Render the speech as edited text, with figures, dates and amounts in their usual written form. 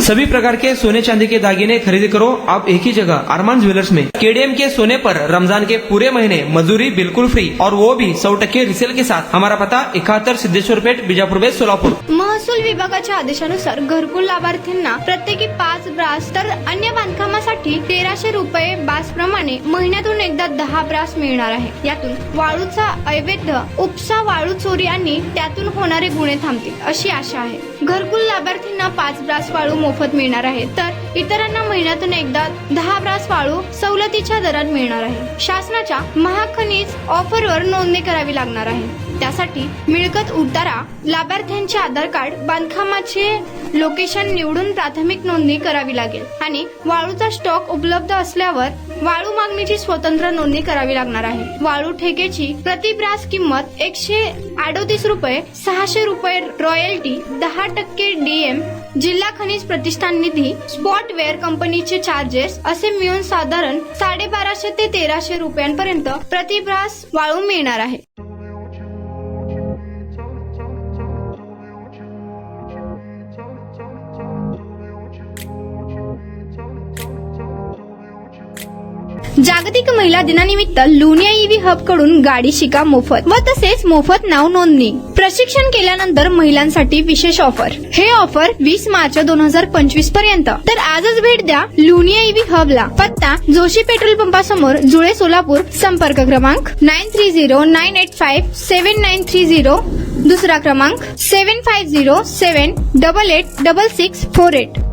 सभी प्रकार के सोने चांदी के दागिने खरीदी करो आप एक ही जगह अरमान ज्वेलर्स में। केडीएम के सोने पर रमजान के पूरे महीने मजदूरी बिल्कुल फ्री और वो भी 100% रिसेल के साथ। हमारा पता 71 सिद्धेश्वर पेठ, बीजापुर बेस, सोलापूर। महसूल विभागाच्या आदेशानुसार घरकुल लाभार्थ्यांना प्रत्येकी 5 ब्रास तर अन्य बांधकामासाठी 1300 रुपये बास प्रमाणे महिन्यातून एकदा 10 ब्रास मिळणार आहे। यातून वाळूचा अवैध उपसा, वाळू चोरी आणि त्यातून होणारे गुन्हे थांबतील अशी आशा आहे। घरकुल लाभार्थींना 5 ब्रास वाळू मोफत मिळणार आहे, तर इतरांना महिन्यातून एकदा 10 ब्रास वाळू सवलतीच्या दरात मिळणार आहे। शासनाच्या महाखनिज ऑफरवर नोंदणी करावी लागणार आहे। त्यासाठी मिळकत उतारा, लाभार्थ्यांचे आधार कार्ड, बांधकामाचे लोकेशन निवडून प्राथमिक नोंदणी करावी लागेल आणि वाळूचा स्टॉक उपलब्ध असल्यावर वाळू मागणीची स्वतंत्र नोंदणी करावी लागणार आहे। वाळू ठेक्याची प्रति ब्रास किंमत 138 रुपये, 600 रुपये रॉयल्टी, 10% डीएम, जिल्हा खनिज प्रतिष्ठान निधी, स्पॉटवेअर कंपनीचे चार्जेस असे मिळून साधारण 1250 ते 1300 रुपयांपर्यंत प्रति ब्रास वाळू मिळणार आहे। जागतिक महिला दिनानिमित्त लुनिया ईव्ही हब कडून गाडी शिका मोफत व तसेच मोफत नाव नोंदणी। प्रशिक्षण केल्यानंतर महिलांसाठी विशेष ऑफर। हे ऑफर 20 मार्च 2025 पर्यंत। तर आजच भेट द्या लुनिया ईव्ही हबला। पत्ता जोशी पेट्रोल पंपासमोर, जुळे, सोलापूर। संपर्क क्रमांक 9309857930। दुसरा क्रमांक 7507886648।